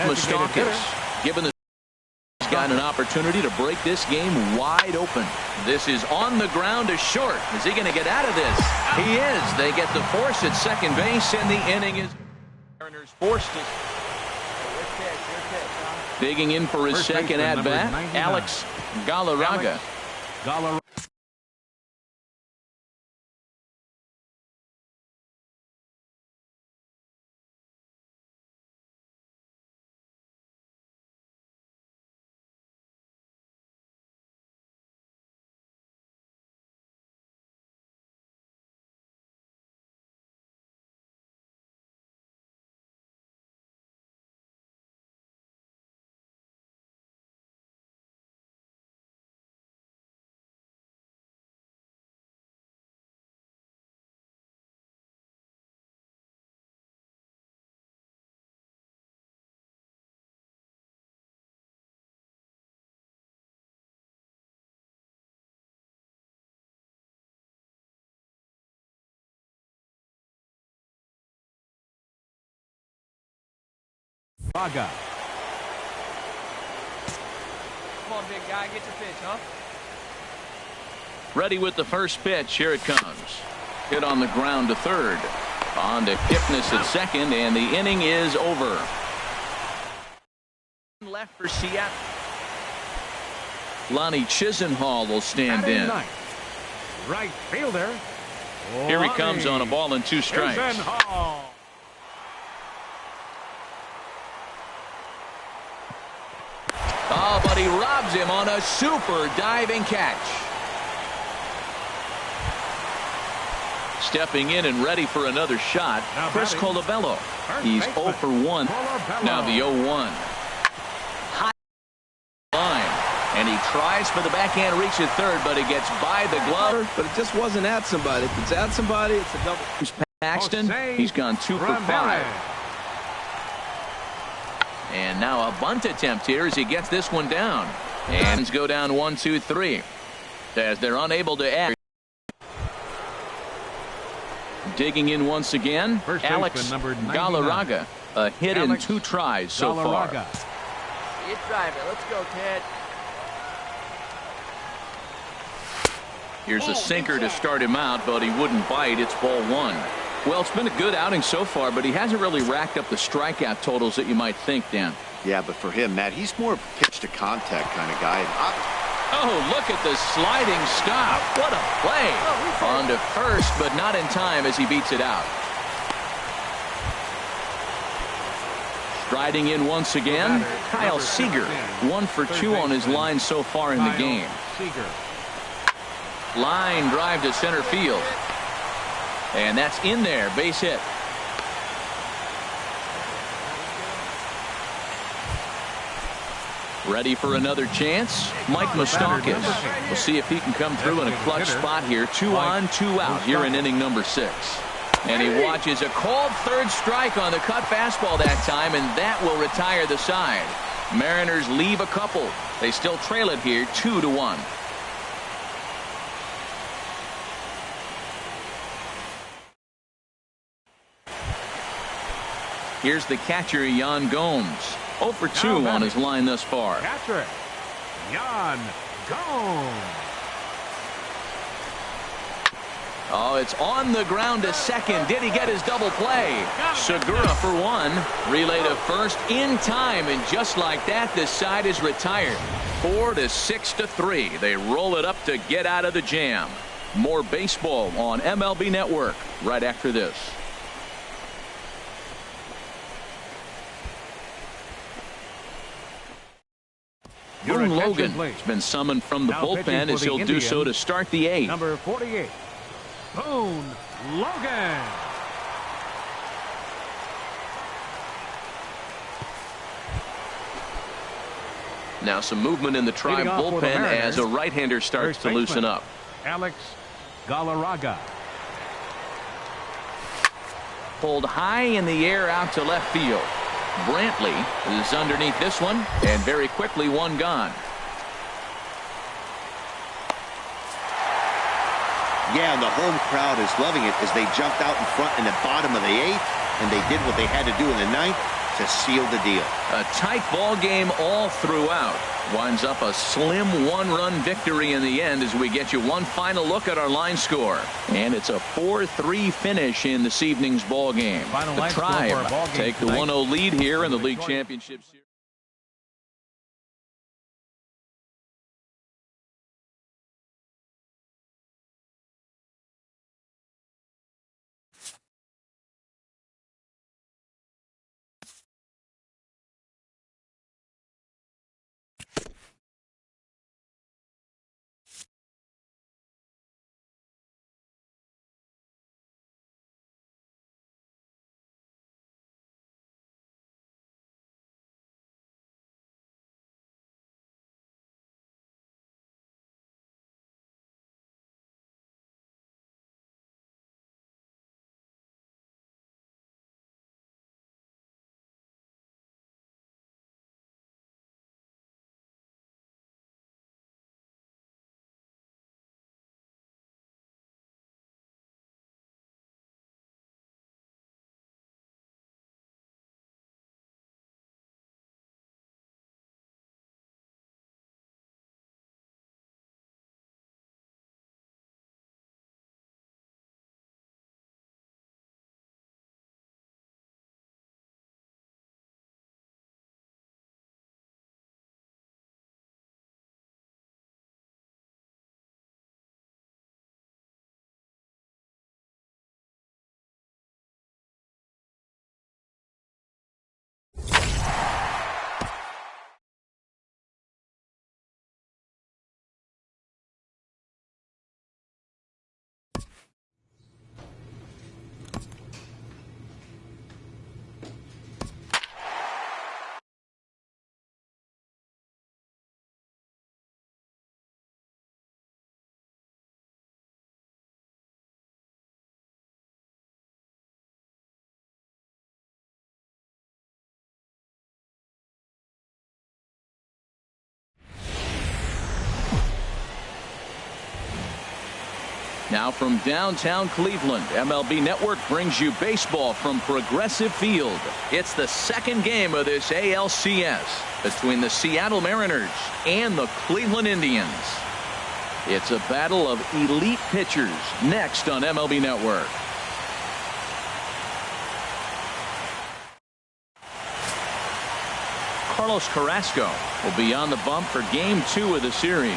Mustakis, given the he's got an opportunity to break this game wide open. This is on the ground to short. Is he going to get out of this? He is. They get the force at second base, and the inning is Mariners forced to. Digging in for his second at bat, Alex Galarce. Raga. Come on, big guy, get your pitch, huh? Ready with the first pitch. Here it comes. Hit on the ground to third. On to Kipnis at second, and the inning is over. Left for Seattle. Lonnie Chisenhall will stand in. Right fielder. Here he comes on a ball and 2 strikes. Chisenhall. Oh, but he robs him on a super diving catch. Stepping in and ready for another shot, Chris Colabello. He's 0 for 1. Now the 0-1. High line. And he tries for the backhand reach at third, but he gets by the glove. But it just wasn't at somebody. If it's at somebody, it's a double. Paxton, he's gone 2 for 5. And now a bunt attempt here as he gets this one down. And go down 1, 2, 3. As they're unable to add. Digging in once again, Alex Galarce. A hit in 2 tries so far. Get driving. Let's go, Ted. Here's a sinker to start him out, but he wouldn't bite. It's ball 1. Well, it's been a good outing so far, but he hasn't really racked up the strikeout totals that you might think, Dan. Yeah, but for him, Matt, he's more of a pitch-to-contact kind of guy. Oh, look at the sliding stop. What a play. On to first, but not in time as he beats it out. Striding in once again, Kyle Seager. 1 for 2 on his line so far in the game. Line drive to center field. And that's in there. Base hit. Ready for another chance? Mike Mustakis. We'll see if he can come through in a clutch spot here. 2 on, 2 out here in inning number 6. And he watches a called third strike on the cut fastball that time, and that will retire the side. Mariners leave a couple. They still trail it here 2-1. Here's the catcher, Yan Gomes. 0 for 2 on his line thus far. Catcher, Yan Gomes. Oh, it's on the ground to second. Did he get his double play? Segura for 1. Relay to first in time, and just like that, this side is retired. 4 to 6 to 3. They roll it up to get out of the jam. More baseball on MLB Network right after this. Boone Logan has been summoned from the bullpen as he'll do so to start the 8th. Number 48, Boone Logan. Now some movement in the Tribe bullpen as a right-hander starts to loosen up. Alex Galarce. Pulled high in the air out to left field. Brantley is underneath this one, and very quickly 1 gone. Yeah, and the home crowd is loving it as they jumped out in front in the bottom of the 8th, and they did what they had to do in the 9th to seal the deal. A tight ball game all throughout. Winds up a slim one-run victory in the end as we get you one final look at our line score. And it's a 4-3 finish in this evening's ball game. The Tribe take the 1-0 lead here in the league championship series. Now from downtown Cleveland, MLB Network brings you baseball from Progressive Field. It's the second game of this ALCS between the Seattle Mariners and the Cleveland Indians. It's a battle of elite pitchers next on MLB Network. Carlos Carrasco will be on the bump for Game 2 of the series.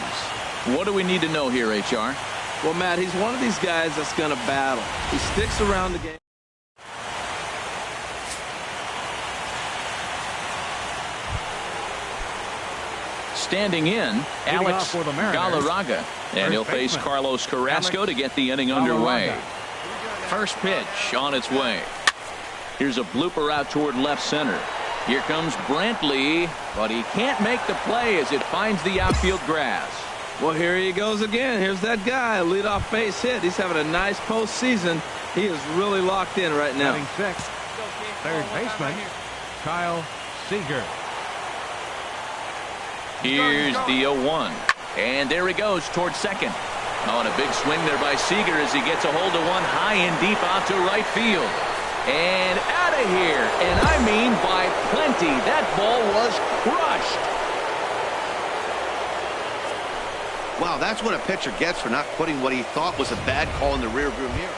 What do we need to know here, HR? Well, Matt, he's one of these guys that's going to battle. He sticks around the game. Standing in, Alex Galarce. And he'll face Carlos Carrasco to get the inning underway. First pitch on its way. Here's a blooper out toward left center. Here comes Brantley, but he can't make the play as it finds the outfield grass. Well, here he goes again. Here's that guy, leadoff base hit. He's having a nice postseason. He is really locked in right now. Batting sixth, third baseman, Kyle Seager. Here's the 0-1. And there he goes towards second. Oh, and a big swing there by Seager as he gets a hold of one high and deep out to right field. And out of here. And I mean by plenty. That ball was crushed. Wow, that's what a pitcher gets for not putting what he thought was a bad call in the rearview mirror.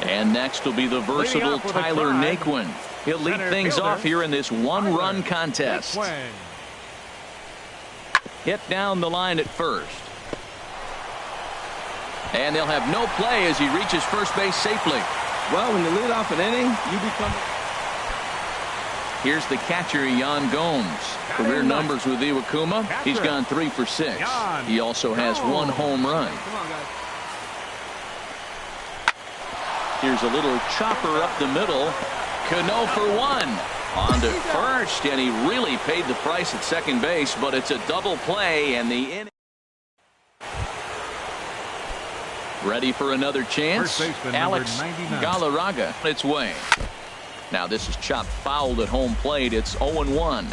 And next will be the versatile Tyler Naquin. He'll lead things off here in this one-run contest. Hit down the line at first. And they'll have no play as he reaches first base safely. Well, when you lead off an inning, you become... Here's the catcher, Yan Gomes. Career numbers with Iwakuma. He's gone 3 for 6. He also has 1 home run. Here's a little chopper up the middle. Cano for 1. On to first, and he really paid the price at second base, but it's a double play, and the inning. Ready for another chance? Alex Galarce its way. Now this is chopped fouled at home plate. It's 0-1.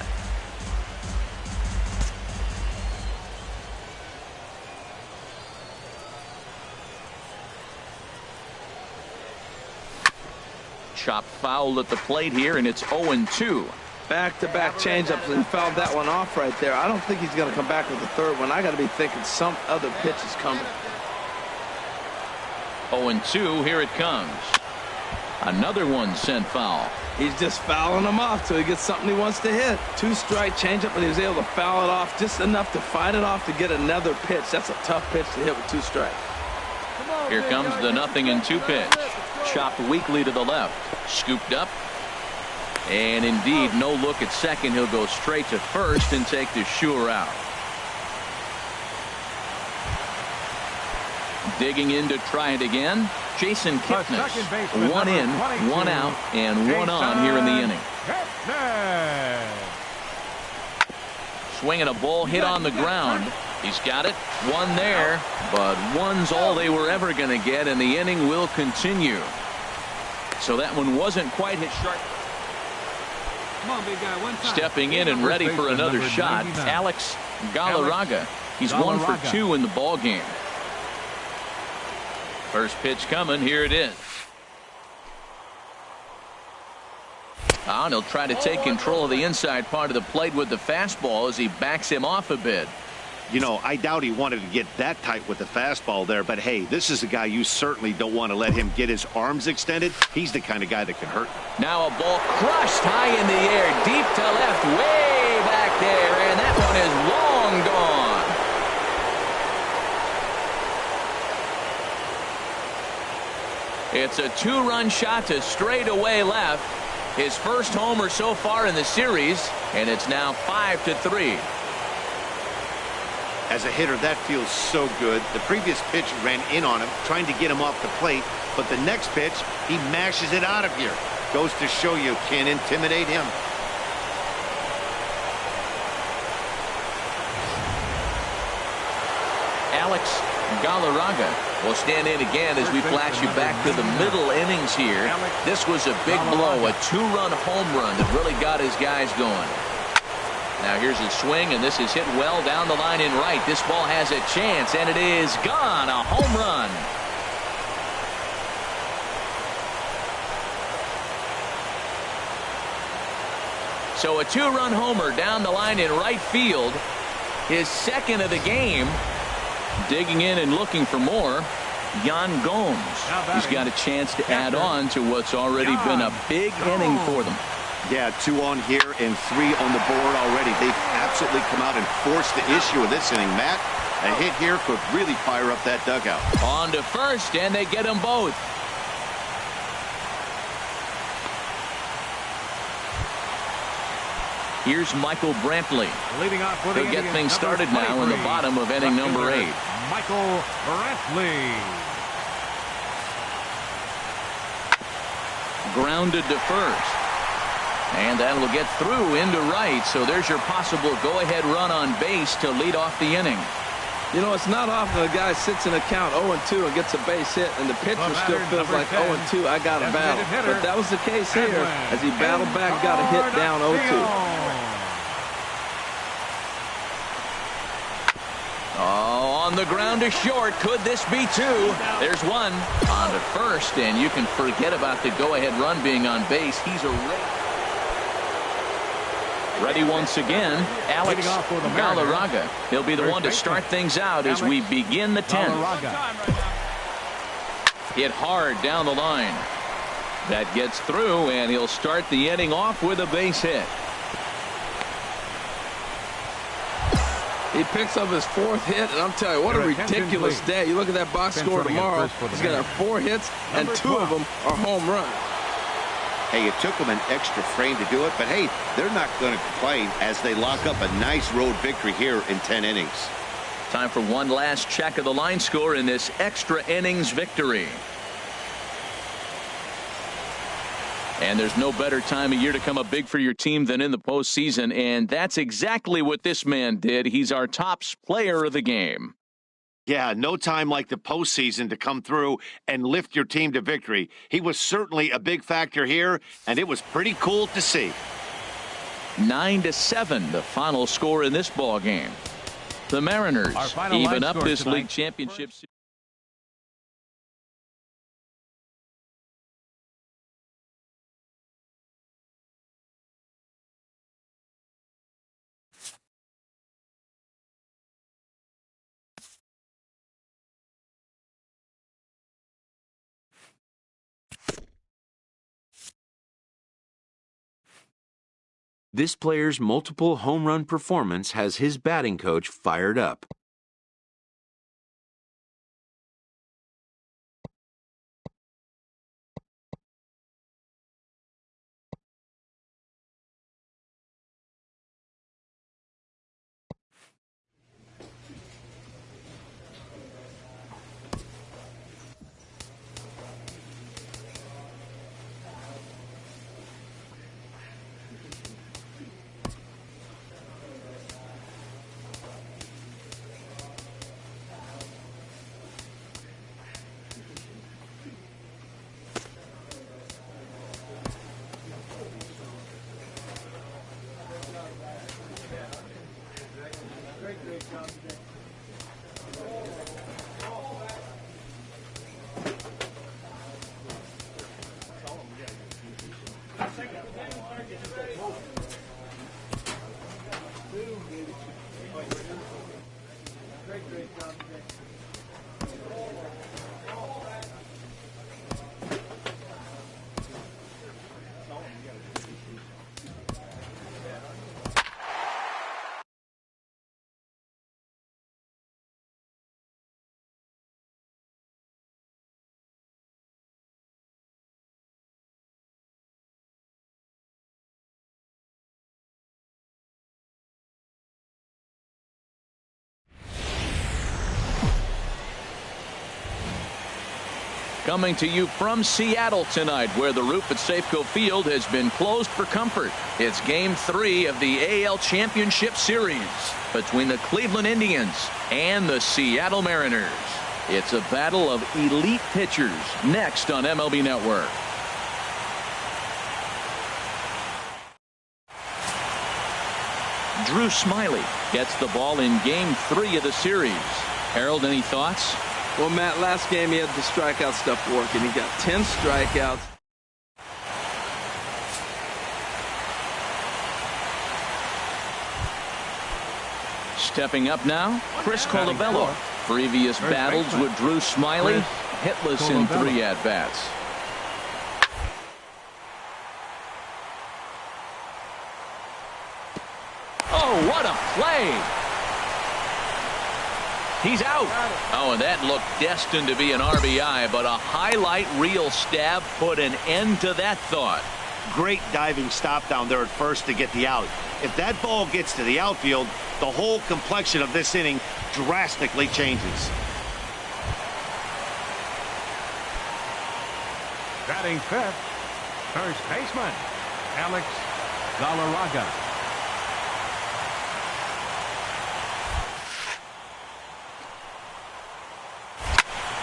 Chopped foul at the plate here, and it's 0-2. Back-to-back changeups, and he fouled that one off right there. I don't think he's going to come back with the third one. I got to be thinking some other pitch is coming. 0-2, here it comes. Another one sent foul. He's just fouling them off till he gets something he wants to hit. 2-strike changeup, and he was able to foul it off just enough to fight it off to get another pitch. That's a tough pitch to hit with 2 strikes. Here comes the 0-2 pitch. Chopped weakly to the left. Scooped up. And indeed, no look at second. He'll go straight to first and take the sure out. Digging in to try it again. Jason Kipnis. 1 in, 1 out, and 1 on here in the inning. Swinging a ball hit on the ground. He's got it. 1 there, but 1's all they were ever going to get, and the inning will continue. So that one wasn't quite hit sharp. Come on, big guy, one time. Stepping in and ready for another shot, Alex Galarce. He's 1 for 2 in the ball game. First pitch coming. Here it is. And he'll try to take control of the inside part of the plate with the fastball as he backs him off a bit. You know, I doubt he wanted to get that tight with the fastball there, but hey, this is a guy you certainly don't want to let him get his arms extended. He's the kind of guy that can hurt. Now a ball crushed high in the air, deep to left, way back there, and that one is long gone. It's a 2-run shot to straightaway left. His first homer so far in the series, and it's now 5-3. As a hitter, that feels so good. The previous pitch ran in on him, trying to get him off the plate, but the next pitch, he mashes it out of here. Goes to show you can't intimidate him. Alex Galarce will stand in again as we flash you back to the middle innings here. This was a big blow, a 2-run home run that really got his guys going. Now here's his swing, and this is hit well down the line in right. This ball has a chance, and it is gone. A home run. So a 2-run homer down the line in right field. His second of the game. Digging in and looking for more. Yan Gomes. He's got a chance to add on to what's already been a big inning for them. Yeah, 2 on here and 3 on the board already. They've absolutely come out and forced the issue of this inning. Matt, a hit here could really fire up that dugout. On to first, and they get them both. Here's Michael Brantley. He'll get things started now in the bottom of inning number 8. Michael Brantley. Grounded to first. And that will get through into right. So there's your possible go-ahead run on base to lead off the inning. You know, it's not often a guy sits in a count 0-2 and gets a base hit, and the pitcher still feels like 0-2, I got a battle. But that was the case here as he battled back, got a hit down 0-2. Oh, on the ground to short. Could this be 2? There's 1. On to first, and you can forget about the go-ahead run being on base. He's a ready once again, Alex Galarce. He'll be the one to start things out as we begin the 10th. Hit hard down the line. That gets through, and he'll start the inning off with a base hit. He picks up his 4th hit, and I'm telling you, what a ridiculous day. You look at that box score tomorrow. He's got 4 hits, and 2 of them are home runs. Hey, it took them an extra frame to do it, but hey, they're not going to complain as they lock up a nice road victory here in 10 innings. Time for one last check of the line score in this extra innings victory. And there's no better time of year to come up big for your team than in the postseason, and that's exactly what this man did. He's our top player of the game. Yeah, no time like the postseason to come through and lift your team to victory. He was certainly a big factor here, and it was pretty cool to see. 9-7, the final score in this ball game. The Mariners even up this league championship series. This player's multiple home run performance has his batting coach fired up. Coming to you from Seattle tonight, where the roof at Safeco Field has been closed for comfort. It's Game 3 of the AL Championship Series between the Cleveland Indians and the Seattle Mariners. It's a battle of elite pitchers next on MLB Network. Drew Smyly gets the ball in Game 3 of the series. Harold, any thoughts? Well, Matt, last game he had the strikeout stuff working. He got 10 strikeouts. Stepping up now, Chris Colabello. Previous battles with Drew Smyly, hitless in 3 at-bats. Oh, what a play! He's out. Oh, and that looked destined to be an RBI, but a highlight reel stab put an end to that thought. Great diving stop down there at first to get the out. If that ball gets to the outfield, the whole complexion of this inning drastically changes. Batting fifth, first baseman, Galarce.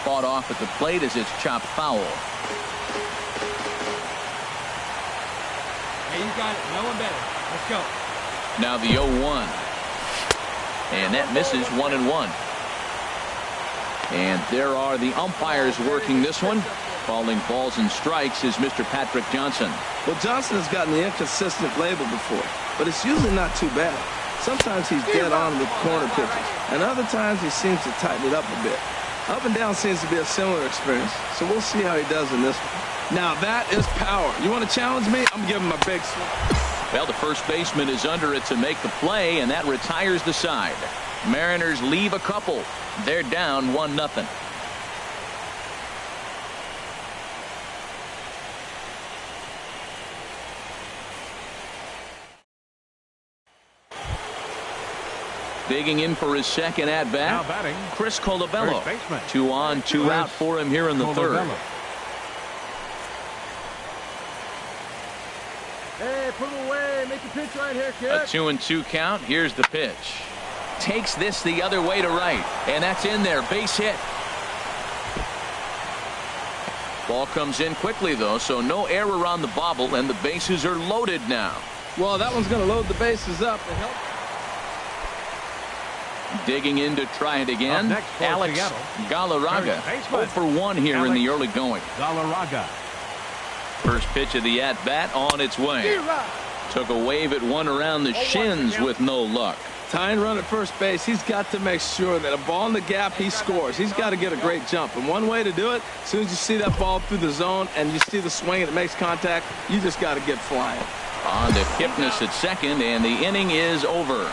Fought off at the plate as it's chopped foul. Hey, you got it. No one better. Let's go. Now the 0-1. And that misses 1-1. And there are the umpires working this one. Calling balls and strikes is Mr. Patrick Johnson. Well, Johnson has gotten the inconsistent label before, but it's usually not too bad. Sometimes he's dead on with corner pitches, and other times he seems to tighten it up a bit. Up and down seems to be a similar experience, so we'll see how he does in this one. Now that is power. You want to challenge me? I'm giving him a big swing. Well, the first baseman is under it to make the play, and that retires the side. Mariners leave a couple. They're down 1-0. Digging in for his second at-bat, Chris Colabello. 2 on, 2 out for him here in the third. Hey, put him away. Make the pitch right here, kid. A 2-2 count. Here's the pitch. Takes this the other way to right, and that's in there. Base hit. Ball comes in quickly, though, so no error on the bobble, and the bases are loaded now. Well, that one's going to load the bases up to help. Digging in to try it again. Alex Galarce 0 for 1 here in the early going. First pitch of the at-bat on its way. Took a wave at one around the shins with no luck. Tying run at first base, he's got to make sure that a ball in the gap, he scores. He's got to get a great jump. And one way to do it, as soon as you see that ball through the zone and you see the swing and it makes contact, you just got to get flying. On to Kipnis at second, and the inning is over.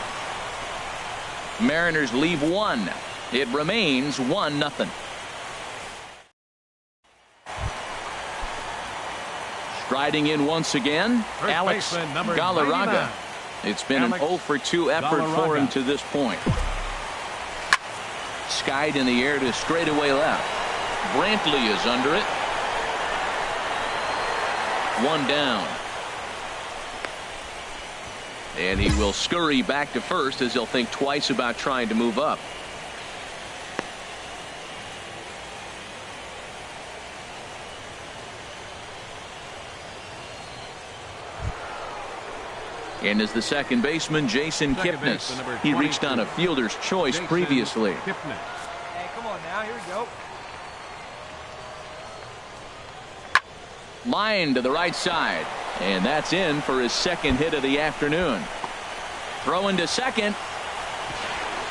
Mariners leave one. It remains 1-0. Striding in once again, First Alex baseman, number Galarce. 99. It's been Alex an 0 for 2 effort for him Galarce. to this point. Skied in the air to straightaway left. Brantley is under it. 1 down. And he will scurry back to first as he'll think twice about trying to move up. And as the second baseman, Jason Second Kipnis. baseman, number He reached on a 22. fielder's choice Jason previously. Kipnis. Hey, come on now. Here we go. Line to the right side. And that's in for his second hit of the afternoon. Throwing to second.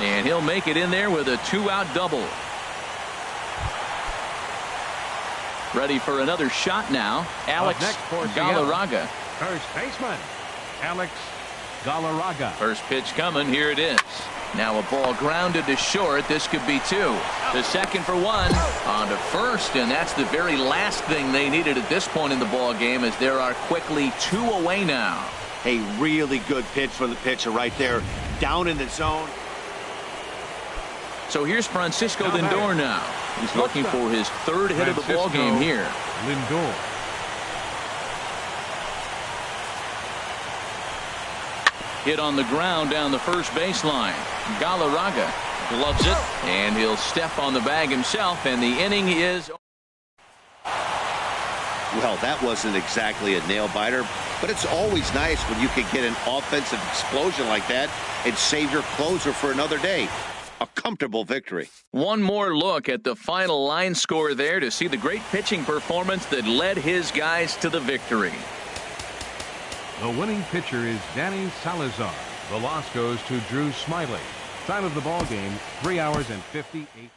And he'll make it in there with a 2-out double. Ready for another shot now. Alex next for Seattle. Galarce. First baseman, Alex Galarce. First pitch coming. Here it is. Now a ball grounded to short. This could be 2. The second for 1. On to first, and that's the very last thing they needed at this point in the ball game, as there are quickly 2 away now. A really good pitch from the pitcher right there. Down in the zone. So here's Francisco Now Lindor now. He's looking for his 3rd hit of the ball game here. Lindor. Hit on the ground down the first baseline. Galarce gloves it, and he'll step on the bag himself, and the inning is. Well, that wasn't exactly a nail-biter, but it's always nice when you can get an offensive explosion like that and save your closer for another day. A comfortable victory. One more look at the final line score there to see the great pitching performance that led his guys to the victory. The winning pitcher is Danny Salazar. The loss goes to Drew Smiley. Time of the ball game, 3 hours and 58 minutes.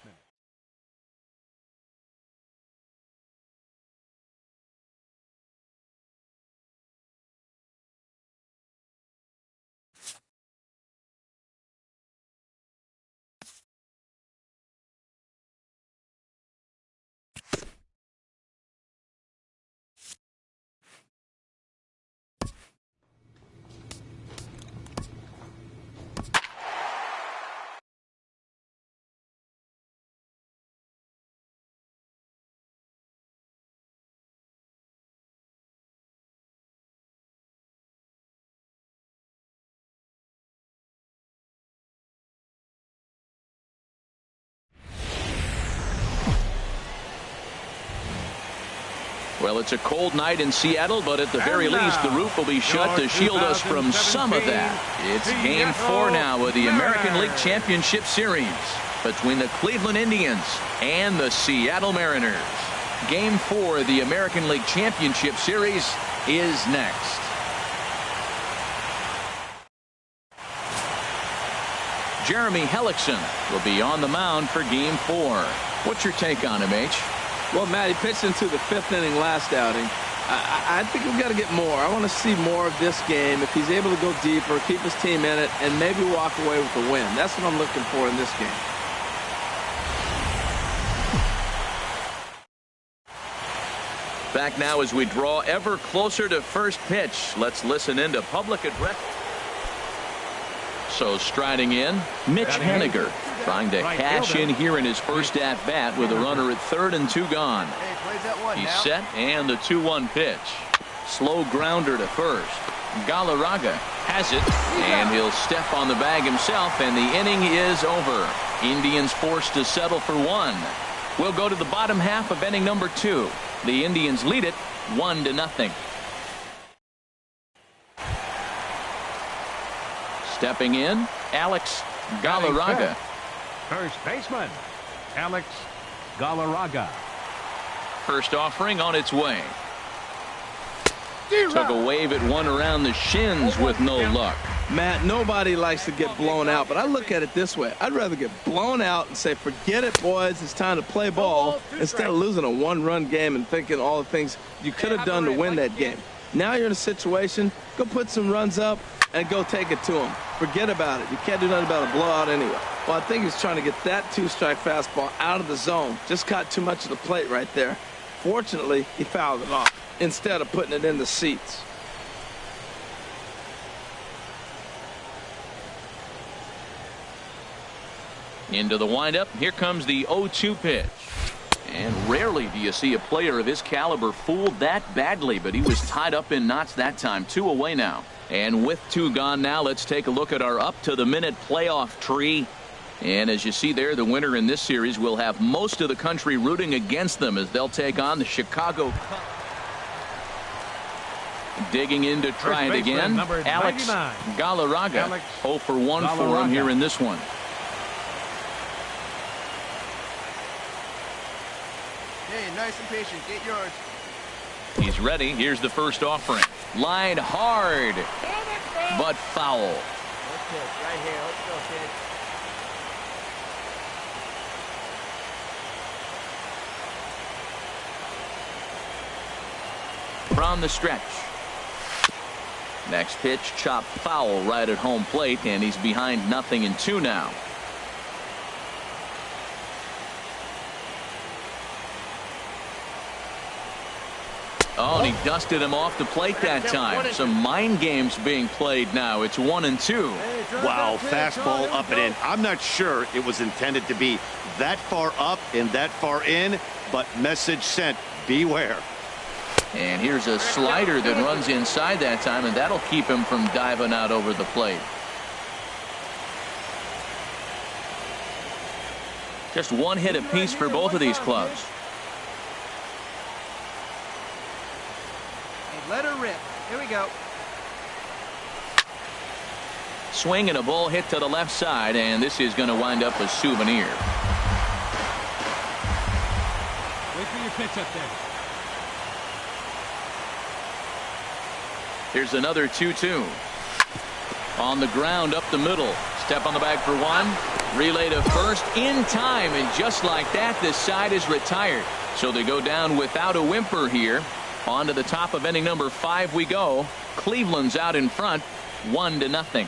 Well, it's a cold night in Seattle, but at the very least, the roof will be shut to shield us from some of that. It's Game 4 now of the American League Championship Series between the Cleveland Indians and the Seattle Mariners. Game 4 of the American League Championship Series is next. Jeremy Hellickson will be on the mound for Game 4. What's your take on him, H? Well, Matt, he pitched into the 5th inning last outing. I think we've got to get more. I want to see more of this game. If he's able to go deeper, keep his team in it, and maybe walk away with the win. That's what I'm looking for in this game. Back now as we draw ever closer to first pitch. Let's listen into public address. So striding in, Mitch Haniger, trying to cash in here in his first at-bat with a runner at 3rd and 2 gone. He's set, and the 2-1 pitch. Slow grounder to first. Galarce has it, and he'll step on the bag himself, and the inning is over. Indians forced to settle for 1. We'll go to the bottom half of inning number 2. The Indians lead it 1-0. Stepping in, Alex Galarce. First baseman, Alex Galarce. First offering on its way. Took a wave at one around the shins with no luck. Matt, nobody likes to get blown out, but I look at it this way. I'd rather get blown out and say, forget it, boys, it's time to play ball, instead of losing a 1-run game and thinking all the things you could have done to win that game. Now you're in a situation, go put some runs up and go take it to him. Forget about it. You can't do nothing about a blowout anyway. Well, I think he's trying to get that two-strike fastball out of the zone. Just caught too much of the plate right there. Fortunately, he fouled it off instead of putting it in the seats. Into the windup. Here comes the 0-2 pitch. And rarely do you see a player of his caliber fooled that badly, but he was tied up in knots that time. 2 away now. And with 2 gone now, let's take a look at our up-to-the-minute playoff tree. And as you see there, the winner in this series will have most of the country rooting against them as they'll take on the Chicago Cubs. Digging in to try it again, Alex Galarce. 0 for 1 for him here in this one. Hey, nice and patient. Get yours. He's ready. Here's the first offering. Line hard, but foul. Let's pitch right here. Let's go, kid. From the stretch. Next pitch, chopped foul right at home plate, and he's behind 0-2 now. Oh, and he dusted him off the plate that time. Some mind games being played now. It's 1-2. Wow, fastball up and in. I'm not sure it was intended to be that far up and that far in, but message sent, beware. And here's a slider that runs inside that time, and that'll keep him from diving out over the plate. Just 1 hit apiece for both of these clubs. Let her rip. Here we go. Swing and a ball hit to the left side, and this is going to wind up a souvenir. Wait for your pitch up there. Here's another 2-2. On the ground up the middle. Step on the bag for 1. Relay to first in time, and just like that, this side is retired. So they go down without a whimper here. On to the top of inning number 5 we go. Cleveland's out in front, 1-0.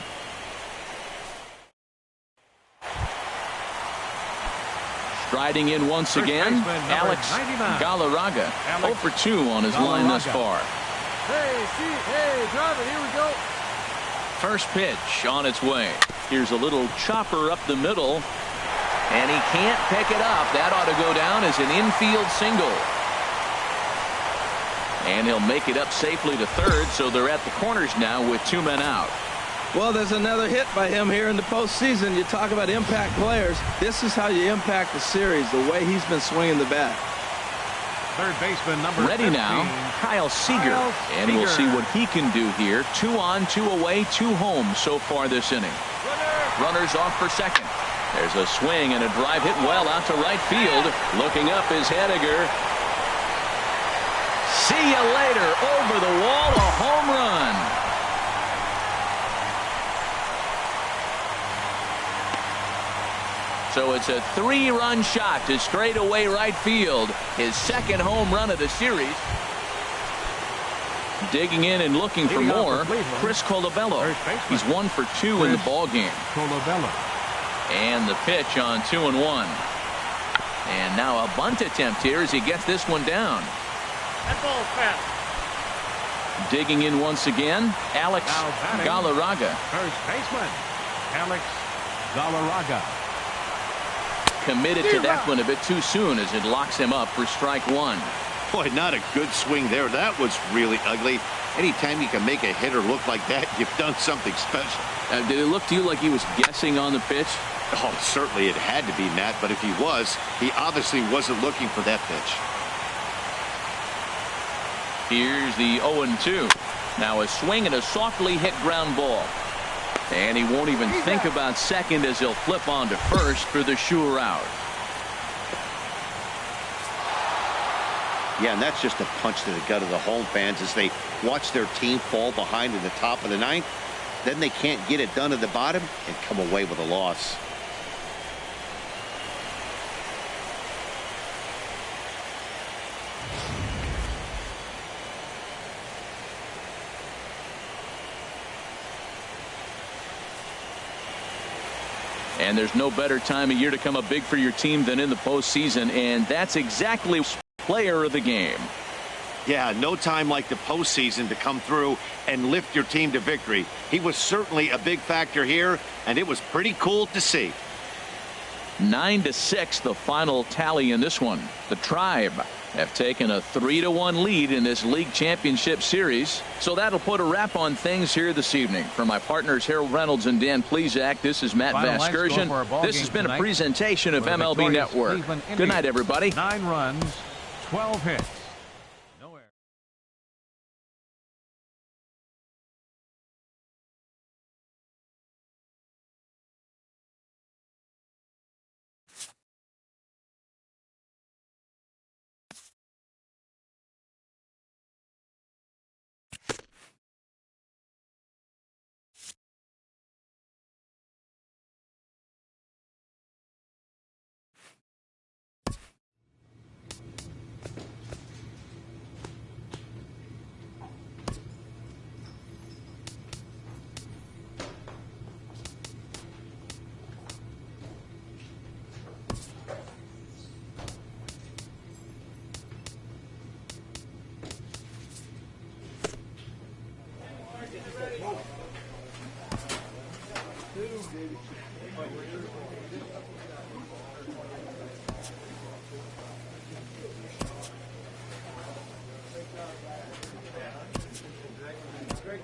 Striding in once again, Alex Galarce. 0 for 2 on his line thus far. Hey, drive it. Here we go. First pitch on its way. Here's a little chopper up the middle, and he can't pick it up. That ought to go down as an infield single. And he'll make it up safely to third, so they're at the corners now with 2 men out. Well, there's another hit by him here in the postseason. You talk about impact players. This is how you impact the series, the way he's been swinging the bat. Third baseman number Ready 15, now, Kyle Seager. And we'll see what he can do here. 2 on, 2 away, 2 home so far this inning. Runners off for second. There's a swing and a drive hit well out to right field. Looking up is Hediger. See you later. Over the wall, a home run. So it's a 3-run shot to straightaway right field. His second home run of the series. Digging in and looking for more, Chris Colabello. He's 1 for 2 in the ball game. And the pitch on 2-1. And now a bunt attempt here as he gets this one down. That ball's fast. Digging in once again, Alex Galarce. First baseman, Alex Galarce. Committed to that one a bit too soon as it locks him up for strike 1. Boy, not a good swing there. That was really ugly. Anytime you can make a hitter look like that, you've done something special. Did it look to you like he was guessing on the pitch? Oh, certainly it had to be, Matt, but if he was, he obviously wasn't looking for that pitch. Here's the 0-2. Now a swing and a softly hit ground ball. And he won't even think about second as he'll flip on to first for the sure out. Yeah, and that's just a punch to the gut of the home fans as they watch their team fall behind in the top of the 9th. Then they can't get it done at the bottom and come away with a loss. And there's no better time of year to come up big for your team than in the postseason, and that's exactly player of the game. Yeah, no time like the postseason to come through and lift your team to victory. He was certainly a big factor here, and it was pretty cool to see. 9-6, the final tally in this one. The Tribe have taken a 3-1 lead in this league championship series. So that'll put a wrap on things here this evening. For my partners Harold Reynolds and Dan Plezak, this is Matt Vasgersian. This has been a presentation of MLB Network. Good night, everybody. 9 runs, 12 hits.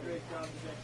Great job today.